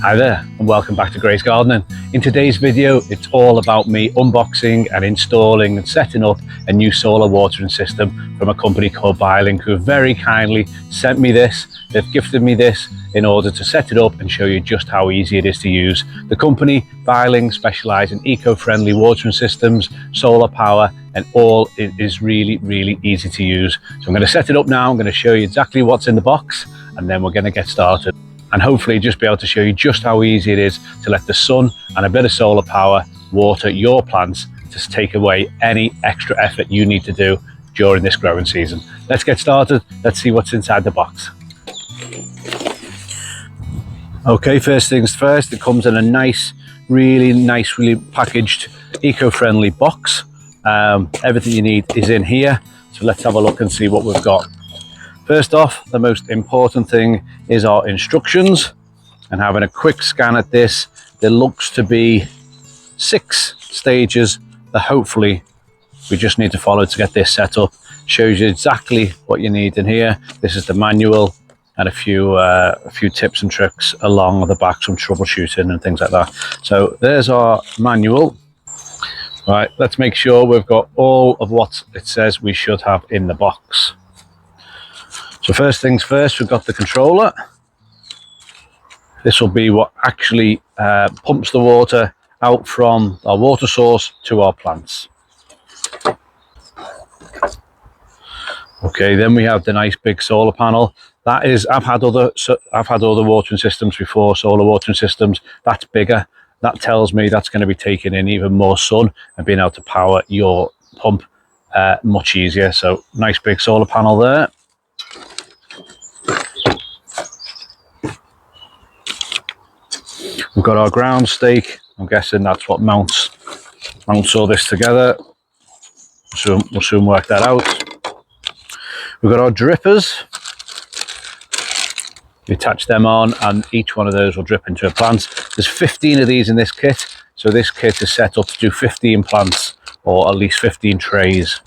Hi there and welcome back to Gray's Gardening. In today's video it's all about me unboxing and installing and setting up a new solar watering system from a company called Biling, who have very kindly sent me this. They've gifted me this in order to set it up and show you just how easy it is to use. The company Biling specialise in eco-friendly watering systems, solar power, and all it is really easy to use. So I'm going to set it up now. I'm going to show you exactly what's in the box and then we're going to get started. And hopefully just be able to show you just how easy it is to let the sun and a bit of solar power water your plants to take away any extra effort you need to do during this growing season. Let's get started. Let's see what's inside the box. Okay, first things first, it comes in a really nicely packaged eco-friendly box. Everything you need is in here. So let's have a look and see what we've got. First off, the most important thing is our instructions, and having a quick scan at this, there looks to be 6 stages that hopefully we just need to follow to get this set up. Shows you exactly what you need in here. This is the manual and a few tips and tricks along the back, some troubleshooting and things like that. So there's our manual. Right, let's make sure we've got all of what it says we should have in the box. So first things first, we've got the controller. This will be what actually pumps the water out from our water source to our plants. Okay, then we have the nice big solar panel. That is, I've had other watering systems before, solar watering systems. That's bigger. That tells me that's going to be taking in even more sun and being able to power your pump much easier. So nice big solar panel there. We've got our ground stake. I'm guessing that's what mounts all this together. So we'll soon work that out. We've got our drippers. You attach them on and each one of those will drip into a plant. There's 15 of these in this kit. So this kit is set up to do 15 plants or at least 15 trays.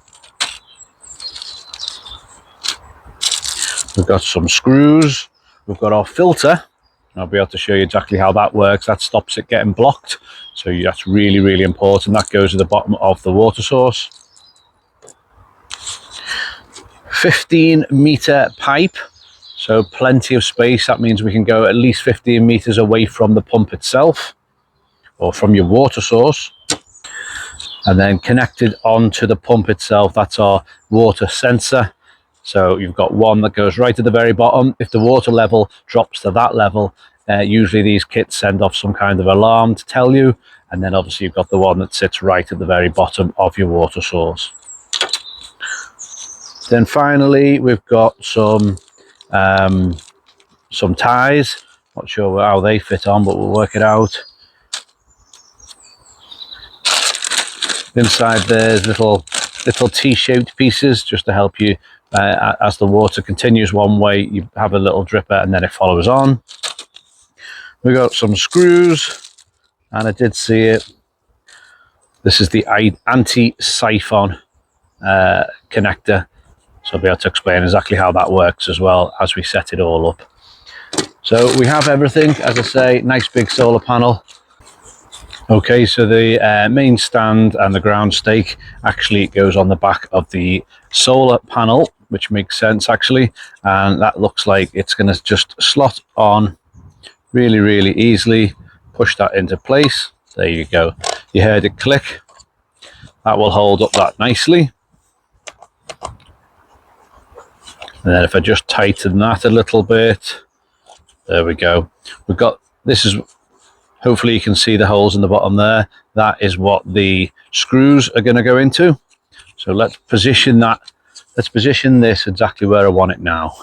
We've got some screws. We've got our filter. I'll be able to show you exactly how that works. That stops it getting blocked. So that's really important. That goes to the bottom of the water source. 15-meter pipe. So plenty of space. That means we can go at least 15 meters away from the pump itself or from your water source. And then connected onto the pump itself, that's our water sensor. So you've got one that goes right at the very bottom. If the water level drops to that level, usually these kits send off some kind of alarm to tell you. And then obviously you've got the one that sits right at the very bottom of your water source. Then finally, we've got some ties. Not sure how they fit on, but we'll work it out. Inside there's little T-shaped pieces just to help you. As the water continues one way, you have a little dripper and then it follows on. We got some screws, and I did see it. This is the Anti-Siphon connector, so I'll be able to explain exactly how that works as well as we set it all up. So we have everything, as I say, nice big solar panel. Okay, so the main stand and the ground stake actually goes on the back of the solar panel, which makes sense actually, and that looks like it's going to just slot on really easily. Push that into place. There you go. You heard it click. That will hold up that nicely. And then if I just tighten that a little bit, there we go. We've got, this is, hopefully you can see the holes in the bottom there. That is what the screws are going to go into. So let's position that. Let's position this exactly where I want it now.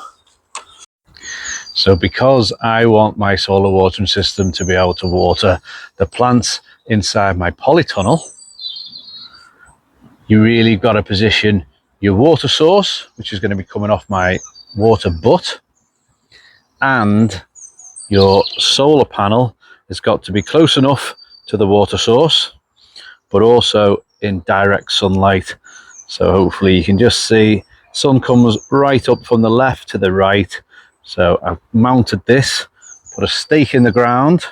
So because I want my solar watering system to be able to water the plants inside my polytunnel, you really got to position your water source, which is going to be coming off my water butt, and your solar panel has got to be close enough to the water source, but also in direct sunlight. So hopefully you can just see sun comes right up from the left to the right. So I've mounted this, put a stake in the ground,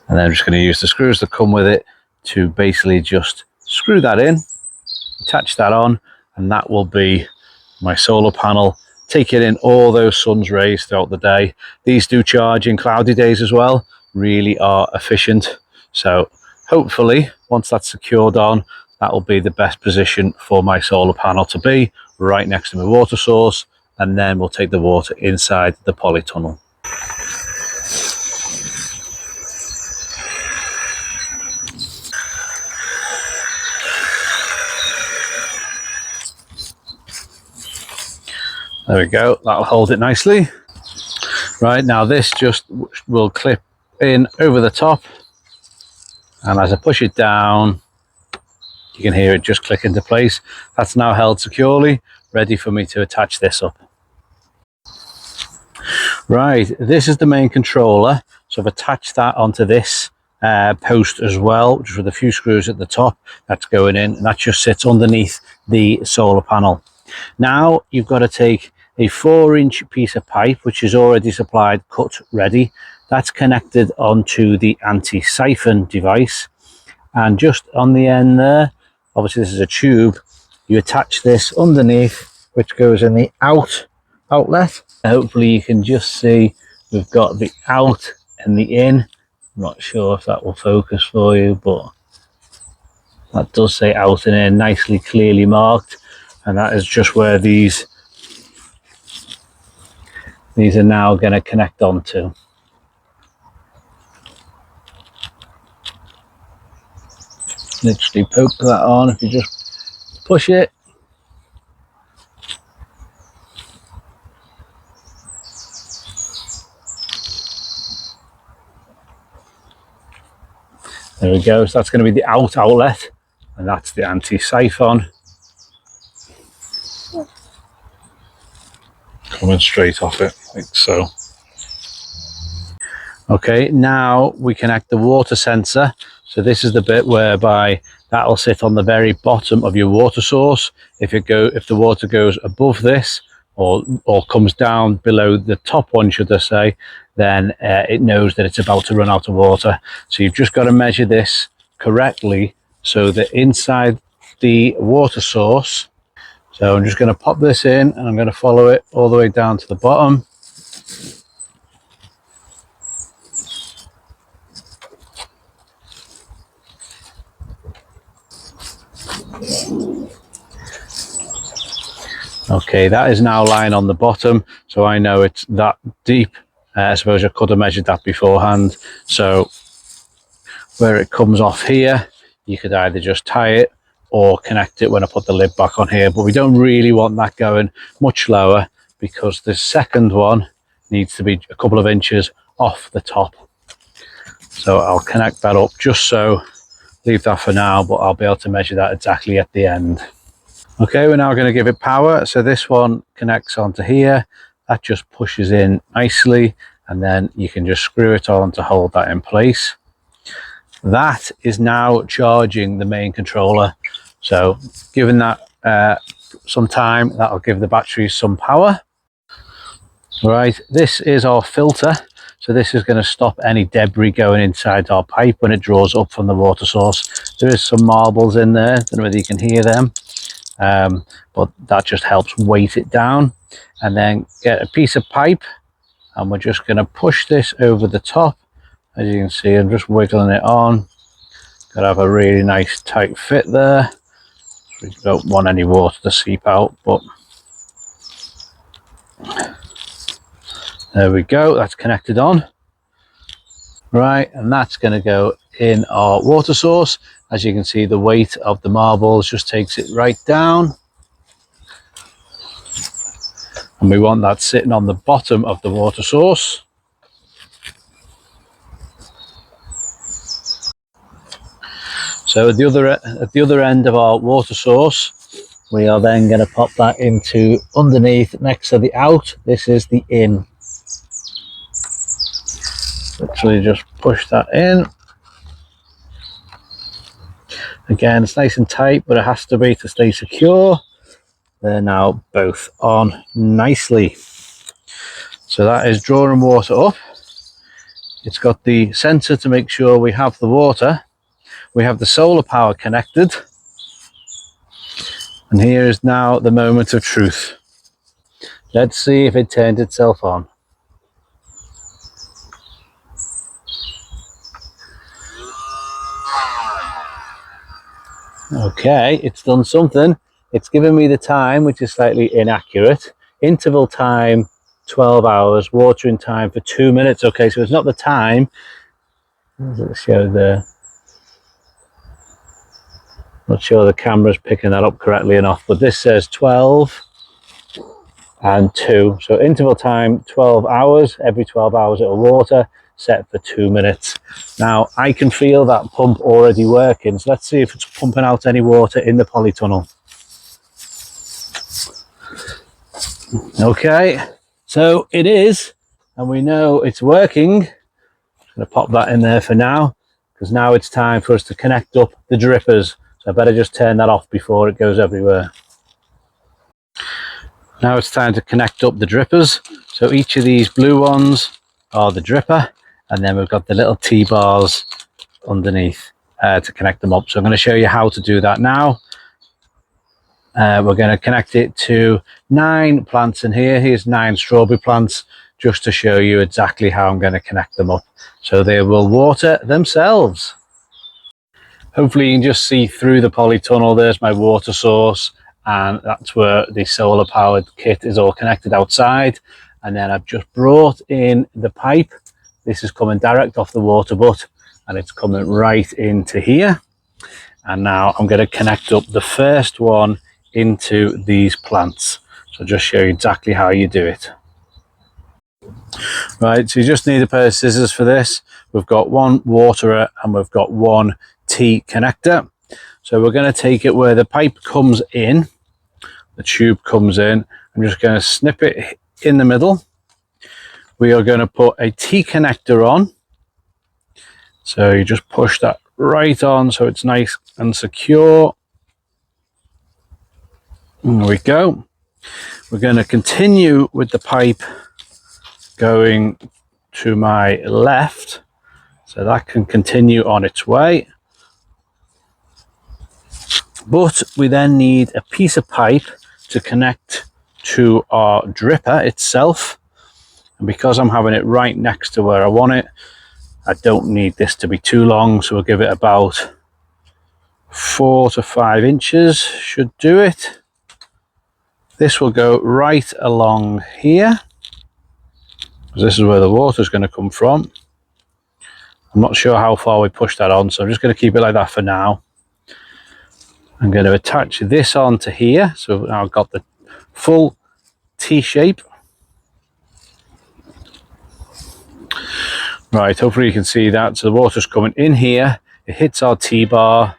And then I'm just going to use the screws that come with it to basically just screw that in, attach that on, and that will be my solar panel, taking in all those sun's rays throughout the day. These do charge in cloudy days as well, really are efficient. So hopefully once that's secured on, that will be the best position for my solar panel to be, right next to my water source, and then we'll take the water inside the polytunnel. There we go, that'll hold it nicely. Right, now this just will clip in over the top, and as I push it down, you can hear it just click into place. That's now held securely, ready for me to attach this up. Right, this is the main controller, so I've attached that onto this post as well, just with a few screws at the top. That's going in, and that just sits underneath the solar panel. Now you've got to take a 4-inch piece of pipe, which is already supplied, cut, ready. That's connected onto the Anti-Siphon device, and just on the end there, obviously this is a tube, you attach this underneath, which goes in the outlet. Hopefully you can just see we've got the out and the in. I'm not sure if that will focus for you, but that does say out and in, nicely clearly marked, and that is just where these are now going to connect onto. Literally poke that on. If you just push it, there we go. So that's going to be the outlet, and that's the Anti-Siphon coming straight off it, like so. Okay, now we connect the water sensor. So this is the bit whereby that'll sit on the very bottom of your water source. If the water goes above this or comes down below the top one, should I say, then it knows that it's about to run out of water. So you've just got to measure this correctly so that inside the water source. So I'm just going to pop this in, and I'm going to follow it all the way down to the bottom. Okay, that is now lying on the bottom, so I know it's that deep. I suppose I could have measured that beforehand. So where it comes off here, you could either just tie it or connect it when I put the lid back on here, but we don't really want that going much lower because the second one needs to be a couple of inches off the top. So I'll connect that up just so, leave that for now, but I'll be able to measure that exactly at the end. Okay, we're now going to give it power. So this one connects onto here. That just pushes in nicely, and then you can just screw it on to hold that in place. That is now charging the main controller. So given that some time, that'll give the batteries some power. Right, this is our filter. So this is going to stop any debris going inside our pipe when it draws up from the water source. There is some marbles in there. I don't know whether you can hear them. But that just helps weight it down. And then get a piece of pipe, and we're just going to push this over the top. As you can see, I'm just wiggling it on. Got to have a really nice tight fit there. We don't want any water to seep out, but there we go, that's connected on. Right, and that's going to go in our water source. As you can see, the weight of the marbles just takes it right down. And we want that sitting on the bottom of the water source. So at the other end of our water source, we are then going to pop that into underneath next to the out. This is the in. Literally just push that in. Again, it's nice and tight, but it has to be to stay secure. They're now both on nicely. So that is drawing water up. It's got the sensor to make sure we have the water. We have the solar power connected. And here is now the moment of truth. Let's see if it turned itself on. Okay, it's done something. It's given me the time, which is slightly inaccurate. Interval time, 12 hours. Watering time for 2 minutes. Okay, so it's not the time. What does it show there? Not sure the camera's picking that up correctly enough, but this says 12 and 2. So interval time, 12 hours. Every 12 hours it'll water, set for 2 minutes. Now, I can feel that pump already working. So let's see if it's pumping out any water in the polytunnel. Okay, so it is, and we know it's working. I'm going to pop that in there for now, because now it's time for us to connect up the drippers. So I better just turn that off before it goes everywhere. Now it's time to connect up the drippers. So each of these blue ones are the dripper, and then we've got the little T-bars underneath to connect them up. So I'm going to show you how to do that now. We're going to connect it to 9 plants in here. Here's 9 strawberry plants, just to show you exactly how I'm going to connect them up. So they will water themselves. Hopefully you can just see through the polytunnel. There's my water source, and that's where the solar powered kit is all connected outside. And then I've just brought in the pipe. This is coming direct off the water butt, and it's coming right into here. And now I'm going to connect up the first one into these plants. So I'll just show you exactly how you do it. Right, so you just need a pair of scissors for this. We've got one waterer and we've got one T connector. So we're going to take it where the pipe comes in, the tube comes in. I'm just going to snip it in the middle. We are going to put a T connector on. So you just push that right on so it's nice and secure. There we go. We're going to continue with the pipe going to my left, so that can continue on its way. But we then need a piece of pipe to connect to our dripper itself. And because I'm having it right next to where I want it, I don't need this to be too long, so we'll give it about 4 to 5 inches, should do it. This will go right along here, because this is where the water is going to come from. I'm not sure how far we push that on, so I'm just going to keep it like that for now. I'm going to attach this onto here, so now I've got the full T shape. Right, hopefully you can see that. So the water's coming in here, it hits our T-bar,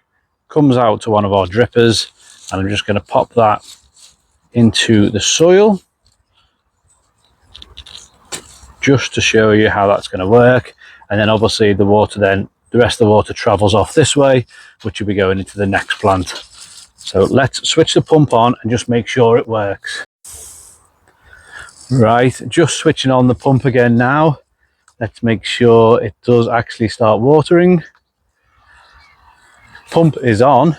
comes out to one of our drippers, and I'm just going to pop that into the soil just to show you how that's going to work. And then obviously the water, then the rest of the water travels off this way, which will be going into the next plant. So let's switch the pump on and just make sure it works. Right, just switching on the pump again now. Let's make sure it does actually start watering. Pump is on.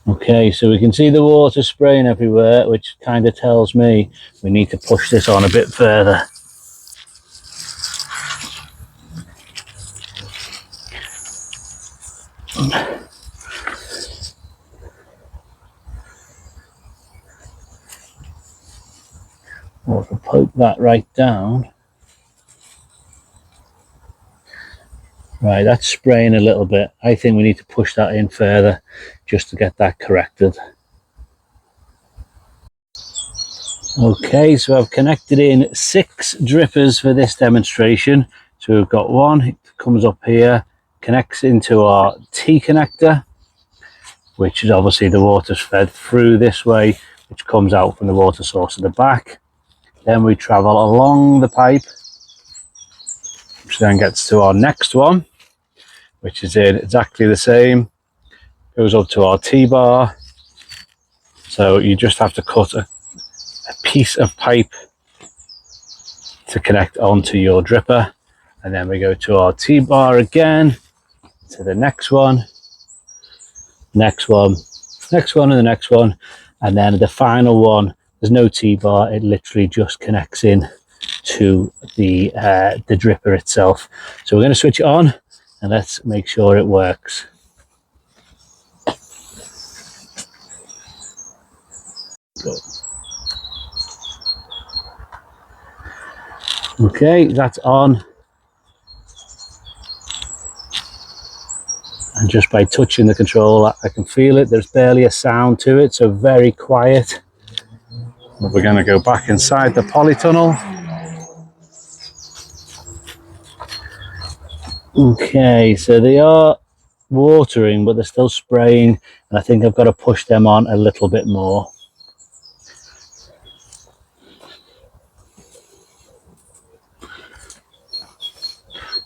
Okay, so we can see the water spraying everywhere, which kind of tells me we need to push this on a bit further. Or if I poke that right down. Right, that's spraying a little bit. I think we need to push that in further just to get that corrected. Okay, so I've connected in 6 drippers for this demonstration. So we've got one, it comes up here, connects into our T connector, which is obviously the water's fed through this way, which comes out from the water source at the back. Then we travel along the pipe, which then gets to our next one, which is in exactly the same, goes up to our T-bar. So you just have to cut a piece of pipe to connect onto your dripper. And then we go to our T-bar again, to the next one, next one, next one, and the next one. And then the final one, there's no T-bar, it literally just connects in to the dripper itself. So we're going to switch it on and let's make sure it works. Okay, that's on. And just by touching the controller, I can feel it. There's barely a sound to it, so very quiet. But we're going to go back inside the polytunnel. Okay, so they are watering, but they're still spraying, and I think I've got to push them on a little bit more.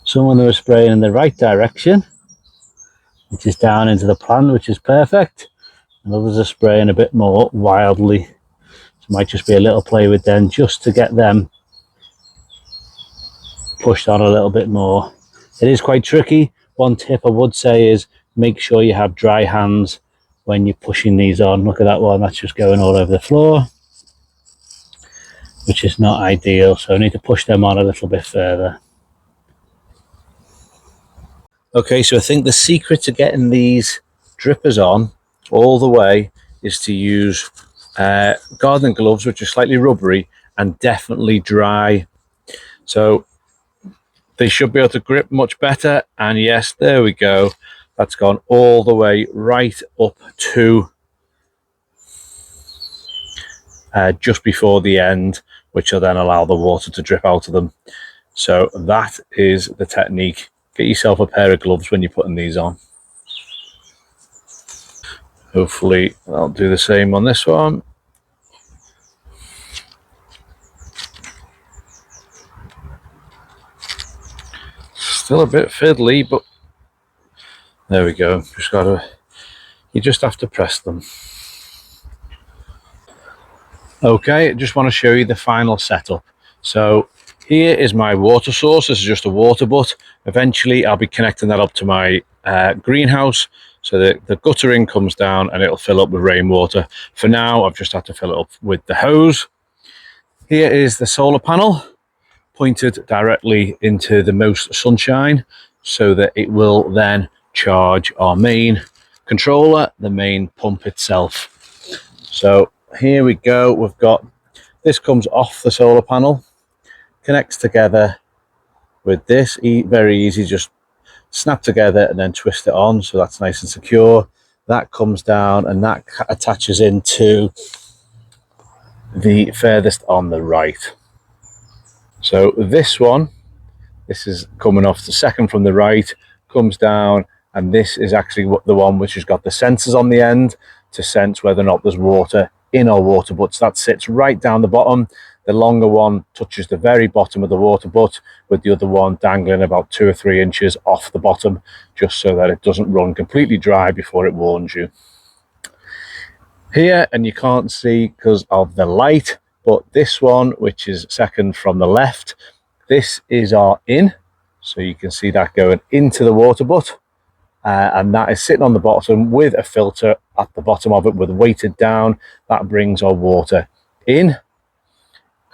Some of them are spraying in the right direction, which is down into the plant, which is perfect, and others are spraying a bit more wildly. So it might just be a little play with them just to get them pushed on a little bit more. It is quite tricky. One tip I would say is make sure you have dry hands when you're pushing these on. Look at that one, that's just going all over the floor, which is not ideal, so I need to push them on a little bit further. Okay, so I think the secret to getting these drippers on all the way is to use gardening gloves, which are slightly rubbery and definitely dry. So they should be able to grip much better. And yes, there we go. That's gone all the way right up to just before the end, which will then allow the water to drip out of them. So that is the technique. Get yourself a pair of gloves when you're putting these on. Hopefully I'll do the same on this one. Still a bit fiddly, but there we go. You just have to press them. Okay, I just want to show you the final setup. So here is my water source. This is just a water butt. Eventually I'll be connecting that up to my greenhouse, so that the guttering comes down and it'll fill up with rainwater. For now, I've just had to fill it up with the hose. Here is the solar panel pointed directly into the most sunshine, so that it will then charge our main controller, the main pump itself. So here we go. We've got this, comes off the solar panel, connects together with this, very easy, just snap together and then twist it on, so that's nice and secure. That comes down and that attaches into the furthest on the right. So this one, this is coming off the second from the right, comes down, and this is actually the one which has got the sensors on the end to sense whether or not there's water in our water butts. That sits right down the bottom. The longer one touches the very bottom of the water butt, with the other one dangling about 2 or 3 inches off the bottom, just so that it doesn't run completely dry before it warns you. Here, and you can't see because of the light, but this one, which is second from the left, this is our in. So you can see that going into the water butt. And that is sitting on the bottom with a filter at the bottom of it, with weighted down. That brings our water in,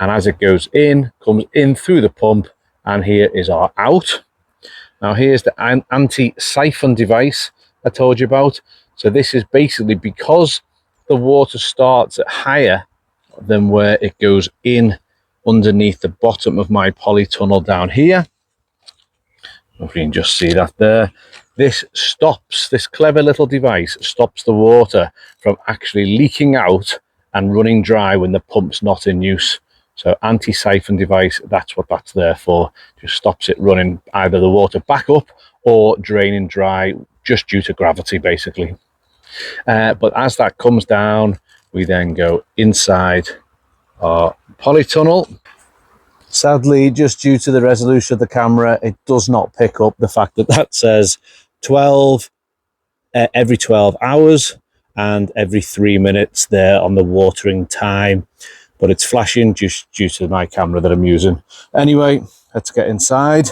and as it goes in, comes in through the pump, and here is our out. Now here's the anti-siphon device I told you about. So this is basically because the water starts at higher than where it goes in underneath the bottom of my polytunnel down here. If you can just see that there. This stops, this clever little device stops the water from actually leaking out and running dry when the pump's not in use. So anti-siphon device, that's what that's there for. Just stops it running either the water back up or draining dry just due to gravity, basically. But as that comes down, we then go inside our polytunnel. Sadly, just due to the resolution of the camera, it does not pick up the fact that that says 12 every 12 hours and every 3 minutes there on the watering time. but it's flashing just due to my camera that I'm using. Anyway, let's get inside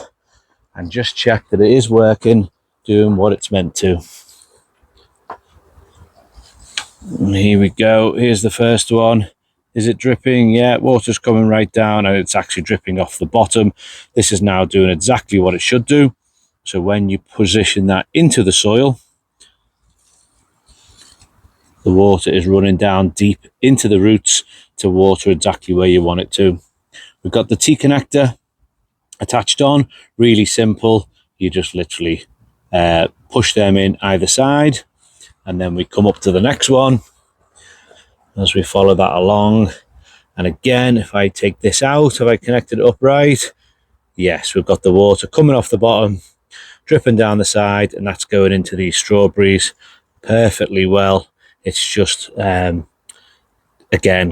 and just check that it is working, doing what it's meant to. And here we go. Here's the first one. Is it dripping? Yeah, water's coming right down and it's actually dripping off the bottom. This is now doing exactly what it should do. So when you position that into the soil, the water is running down deep into the roots to water exactly where you want it to. We've got the T connector attached on, really simple. You just literally push them in either side, and then we come up to the next one as we follow that along. And again, if I take this out, have I connected it up right? Yes, we've got the water coming off the bottom, dripping down the side, and that's going into these strawberries perfectly well. It's just, again,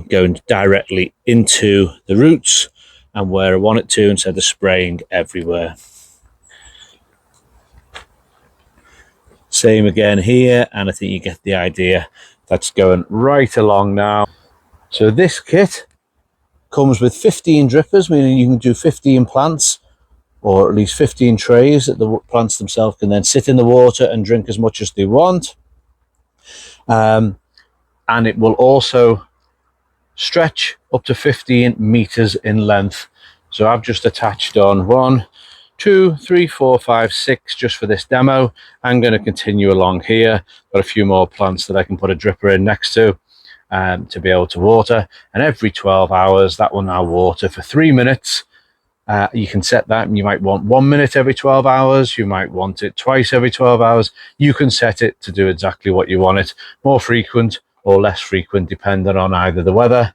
going directly into the roots and where I want it to, instead of spraying everywhere. Same again here, and I think you get the idea. That's going right along now. So this kit comes with 15 drippers, meaning you can do 15 plants, or at least 15 trays that the plants themselves can then sit in the water and drink as much as they want. And it will also stretch up to 15 meters in length. So I've just attached on 1, 2, 3, 4, 5, 6 just for this demo. I'm going to continue along here. Got a few more plants that I can put a dripper in next to be able to water. And every 12 hours, that will now water for 3 minutes. You can set that, and you might want 1 minute every 12 hours. You might want it twice every 12 hours. You can set it to do exactly what you want it, more frequent or less frequent, depending on either the weather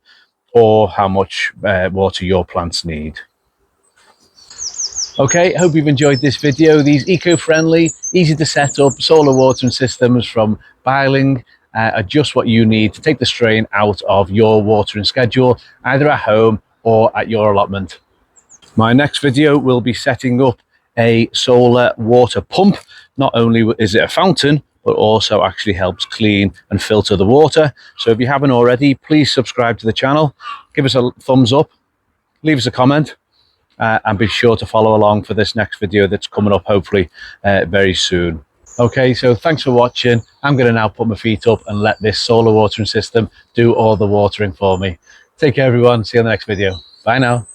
or how much water your plants need. Okay, hope you've enjoyed this video. These eco-friendly, easy to set up solar watering systems from Biling are just what you need to take the strain out of your watering schedule, either at home or at your allotment. My next video will be setting up a solar water pump. Not only is it a fountain, but also actually helps clean and filter the water. So if you haven't already, please subscribe to the channel, give us a thumbs up, leave us a comment, and be sure to follow along for this next video that's coming up hopefully very soon. Okay, so thanks for watching. I'm going to now put my feet up and let this solar watering system do all the watering for me. Take care everyone, see you on the next video. Bye now.